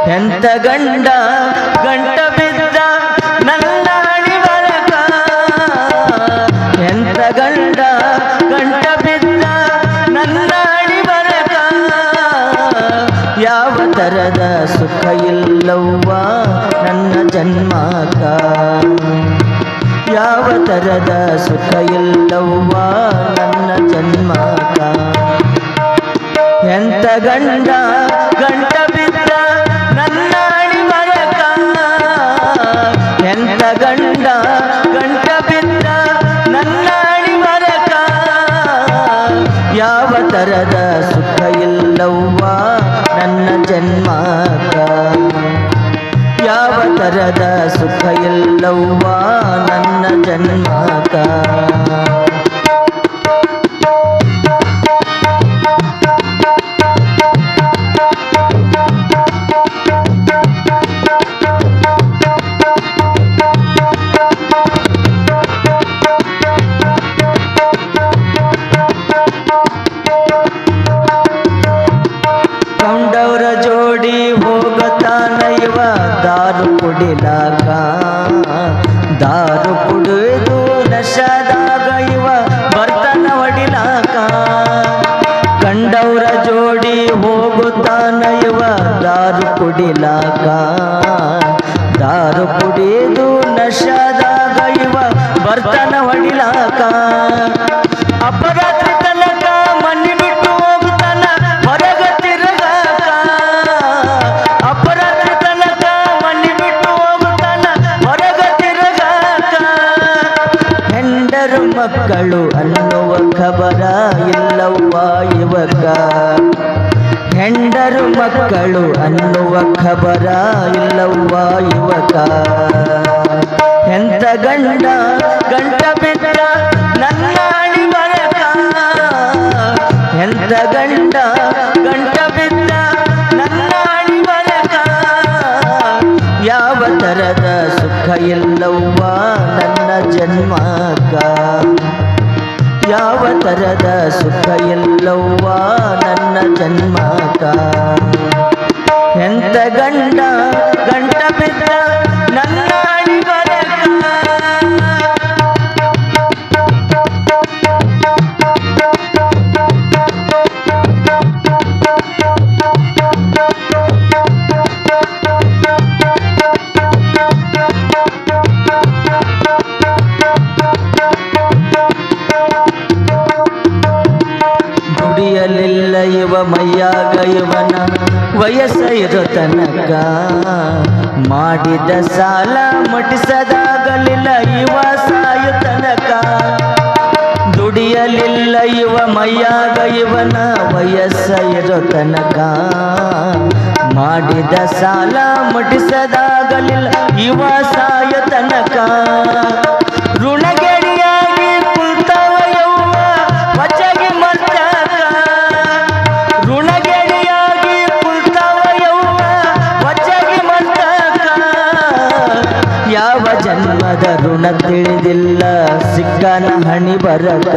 ಎಂತ ಗಂಡ ಗಂಟ ಬಿದ್ದ ನನ್ನ ಅಣಿವರಕ ಎಂತ ಗಂಡ ಗಂಟ ಬಿದ್ದ ನನ್ನ ಅಣಿವರಕ ಯಾವ ತರದ ಸುಖ ಇಲ್ಲವ್ವ ನನ್ನ ಜನ್ಮಕ ಯಾವ ತರದ ಸುಖ ಇಲ್ಲವ್ವ ನನ್ನ ಜನ್ಮಕ ಎಂತ ಗಂಡ ಗಂಟ ಬಿದ್ದ ನನ್ನ ಅಣಿವರಕ ಎಂತ ಗಂಡ ಗಂಟ ಬಿದ್ದ ನನ್ನ ಅಣಿವರಕ ಯಾವ ತರದ ಸುಖ ಇಲ್ಲವ್ವ ನನ್ನ ಜನ್ಮಕ ಯಾವ ತರದ ಸುಖ ಇಲ್ಲವ್ವ ನನ್ನ ಜನ್ಮಕ ಕೊಂಡವರ ಜೋಡಿ ಹೋಗತಾನ ಇವ ದಾರು ಕುಡಿಲಾಕ ದಾರು ಕುಡಿದು ನಶದಾಗ ಇವ ಬರ್ತಾನ ಹೊಡಿಲಾಕ ಕಂಡವರ ಜೋಡಿ ಹೋಗುತ್ತಾನ ಇವ ದಾರು ಕುಡಿಲಾಕ ದಾರು ಕುಡಿದು ನಶದಾಗ ಇವ ಬರ್ತಾನ ಹೊಡಿಲಾಕ ಅಪರಾತ್ರಿ ತನಕ ಮಣ್ಣಿ ಬಿಟ್ಟು ಹೋಗುತ್ತಾನ ಹೊರಗ ತಿರುಗಾಕ ಅಪರಾತ್ರಿ ತನಕ ಮಣ್ಣಿ ಬಿಟ್ಟು ಹೋಗುತ್ತಾನ ಹೊರಗ ತಿರುಗಾಕ ಹೆಂಡರು ಮಕ್ಕಳು ಅನ್ನುವ ಖಬರ ಇಲ್ಲವ್ವ ಇವಕ ಹೆಂಡರು ಮಕ್ಕಳು ಅನ್ನುವ ಖಬರ ಇಲ್ಲವ್ವ ಇವಕ ಎಂತ ಗಂಡ ಗಂಟ ಬಿದ್ದ ನನ್ನ ಅಣಿವರಕ ಎಂತ ಗಂಡ ಗಂಟ ಬಿದ್ದ ನನ್ನ ಅಣಿವರಕ ಯಾವ ತರದ ಸುಖ ಇಲ್ಲವ್ವ ನನ್ನ ಜನ್ಮಕ ಯಾವ ತರದ ಸುಖ ಇಲ್ಲವ್ವ ನನ್ನ ಜನ್ಮಕ ಎಂತ ಗಂಡ ಗಂಟ ಬಿದ್ದ ನನ್ನ ಅಣಿವರಕ ದುಡಿಯಲಿಲ್ಲ ಇವ ಮೈಯಾಗ ಇವನ ವಯಸ್ಸ ಇರೋ ತನಕ ಮಾಡಿದ ಸಾಲ ಮಟಿಸದಾಗಲಿಲ್ಲ ಇವ ಸಾಯು ತನಕ ದುಡಿಯಲಿಲ್ಲ ಇವ ಮೈಯಾಗ ಇವನ ವಯಸ್ಸ ಇರೋ ತನಕ ಮಾಡಿದ ಸಾಲ ಮಟಿಸದಾಗಲಿಲ್ಲ ಇವ ಸಾಯು ತನಕ ಋಣಗೆಡಿಯಾಗಿ ಕುಂತವ ಯವ್ವ ವಚಗಿ ಮರ್ತಕ ಋಣಗೆಡಿಯಾಗಿ ಕುಂತವ ಯವ್ವ ವಚಗಿ ಮರ್ತಕ ಯಾವ ಜನ್ಮದ ಋಣ ತಿಳಿದಿಲ್ಲ ಸಿಕ್ಕನ ಹಣಿ ಬರಕ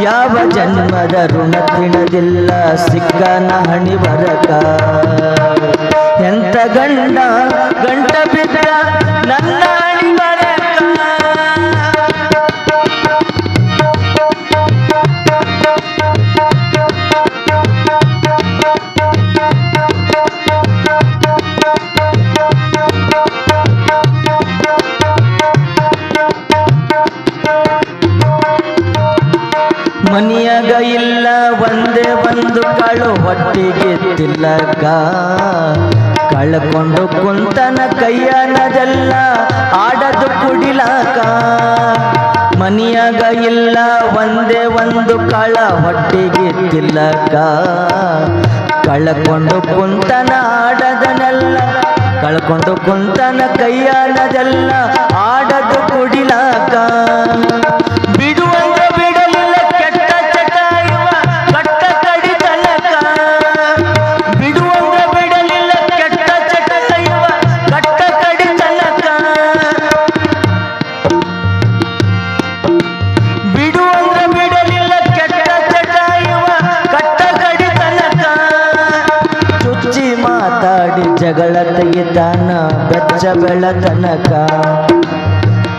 ಯಾವ ಜನ್ಮದ ಋಣ ತಿಳಿದಿಲ್ಲ ಸಿಕ್ಕನ ಹಣಿ ಬರಕ ಎಂತ ಗಂಡ ಗಂಟ ಬಿದ್ದ ನನ್ನ ಹಣಿ ಬರಕ ಮನಿಯಾಗ ಇಲ್ಲ ಒಂದೇ ಒಂದು ಕಾಳು ಹೊಟ್ಟಿಗೆ ತಿಲ್ಲಕ ಕಳ್ಕೊಂಡು ಕುಂತನ ಕೈಯನದೆಲ್ಲ ಆಡದು ಕುಡಿಲಾಕ ಮನಿಯಾಗ ಇಲ್ಲ ಒಂದೇ ಒಂದು ಕಾಳ ಹೊಟ್ಟಿಗೆ ತಿಲ್ಲಕ ಕಳ್ಕೊಂಡು ಕುಂತನ ಆಡದನೆಲ್ಲ ಕಳ್ಕೊಂಡು ಕುಂತನ ಕೈಯನದೆಲ್ಲ ಆಡದು ಕುಡಿಲಾಕ ಬಿಡುವಂಗ ಬಿಡಲಿಲ್ಲ ಕೆಟ್ಟ ಚಟ ಇವ ಕಟ್ಟ ಕಡಿ ತನಕ ಬಿಡುವಂಗ ಬಿಡಲಿಲ್ಲ ಕೆಟ್ಟ ಚಟ ಇವ ಕಟ್ಟ ಕಡಿ ತನಕ ಬಿಡುವಂಗ ಬಿಡಲಿಲ್ಲ ಕೆಟ್ಟ ಚಟ ಇವ ಕಟ್ಟ ಕಡಿ ತನಕ ಚುಚ್ಚಿ ಮಾತ ಜಗಳ ತೆಗಿತಾನ ಬೆಚ್ಚ ಬೆಳತನಕ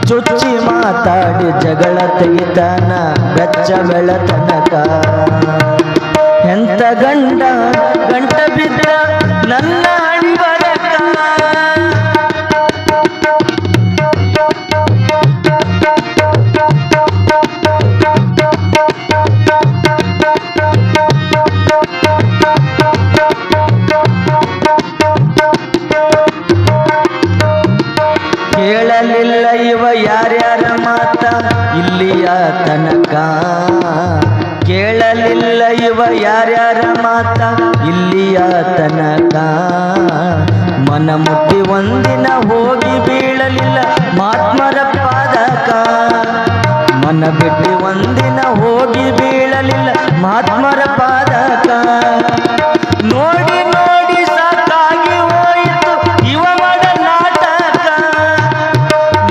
ಚುಚ್ಚಿ ಮಾತಾಡಿ ಜಗಳ ತೆಗಿತಾನ ಬೆಚ್ಚ ಬೆಳತನಕ ಎಂತ ಗಂಡ ಗಂಟ ಬಿದ್ದ ನನ್ನ ಅಣಿವರಕ ಕೇಳಲಿಲ್ಲ ಇವ ಯಾರ್ಯಾರ ಮಾತ ಇಲ್ಲಿಯ ತನಕ ಕೇಳಲಿಲ್ಲ ಇವ ಯಾರ್ಯಾರ ಮಾತ ಇಲ್ಲಿಯ ತನಕ ಮನ ಮುಟ್ಟಿ ಒಂದಿನ ಹೋಗಿ ಬೀಳಲಿಲ್ಲ ಮಹಾತ್ಮರ ಪಾದಕ ಮನ ಬಿಟ್ಟು ಒಂದಿನ ಹೋಗಿ ಬೀಳಲಿಲ್ಲ ಮಹಾತ್ಮರ ಪಾದಕ ನೋಡಿ ನೋಡಿ ಸಾಕಾಗಿ ಹೋಯಿತು ಇವ ಮಾಡ ನಾಟಕ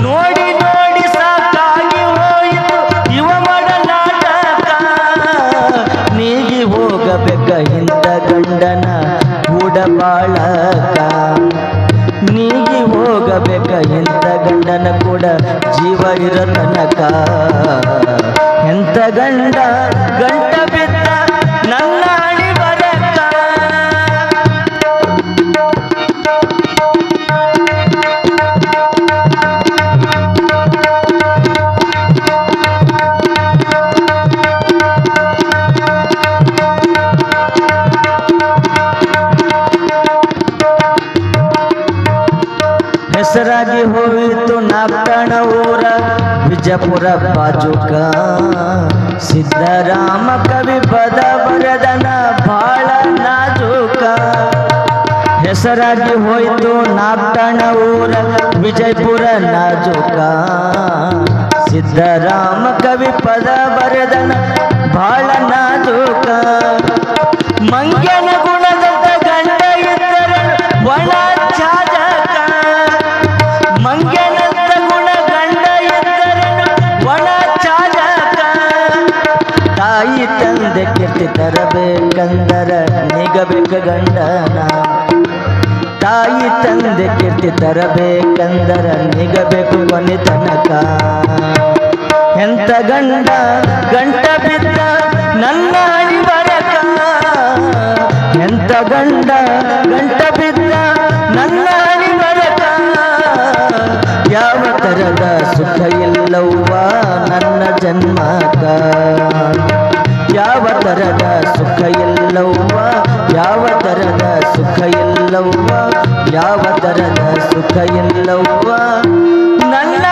ನೋಡಿ ನೋಡಿ ಸಾಕಾಗಿ ಹೋಯಿತು ಇವ ಮಾಡ ನಾಟಕ ನೀಗಿ ಹೋಗಬೇಕ ಇಂಥ ಗಂಡನ ಕೂಡ ಬಾಳಕ ನೀಗಿ ಹೋಗಬೇಕ ಇಂಥ ಗಂಡನ ಕೂಡ ಜೀವ ಇರೋ ತನಕ ಎಂಥ ಗಂಡ ಗಂಟ ಬಿದ್ದ ನನ್ನ ಅಣಿ ಬರಕ ಹೆಸರಾಗಿ ಹೋಯಿತು ನಾಪಣ ಊರ ವಿಜಯಪುರ ಬಾಜುಕ ಸಿದ್ದರಾಮ ಕವಿ ಪದ ಬರದನ ಬಾಳ ನಾಜೂಕ ಹೆಸರಾಗಿ ಹೋಯಿತು ನಾಪಣ ಊರ ವಿಜಯಪುರ ನಾಜೂಕ ಸಿದ್ದರಾಮ ಕವಿ ಪದ ಬರದನ ಬಾಳ ನಾಜೂಕ ಮಂಗ್ಯನ ಗುಣದಂತ ಗಂಡ ಇದ್ದರೆ ಒಳ ಚಾಜಕ ಮಂಗ್ಯನಂತ ಗುಣ ಗಂಡ ಇದ್ದರೇನು ಒಣ ಚಾಜಕ ತಾಯಿ ತಂದೆ ಕೀರ್ತಿ ತರಬೇಕಂದರ ನಿಗಬೇಕ ಗಂಡನ ತಾಯಿ ತಂದೆ ಕೀರ್ತಿ ತರಬೇಕಂದರ ನಿಗಬೇಕು ಕೊನೆ ತನಕ ಎಂಥ ಗಂಡ ಗಂಟ ಬಿದ್ದ ನನ್ನ ಅಣಿ ಬರಕ ಎಂಥ ಗಂಡ ಗಂಟ ಬಿದ್ದ ನನ್ನ ಅಣಿ ಬರಕ ಯಾವ ತರದ ಸುಖ ಇಲ್ಲವ್ವ ನನ್ನ ಜನ್ಮಕ ಯಾವ ತರದ ಸುಖ ಇಲ್ಲವ್ವ ಯಾವ ತರದ ಸುಖ ಇಲ್ಲವ್ವ ಯಾವ ತರದ ಸುಖ ಇಲ್ಲವ್ವ ನನ್ನ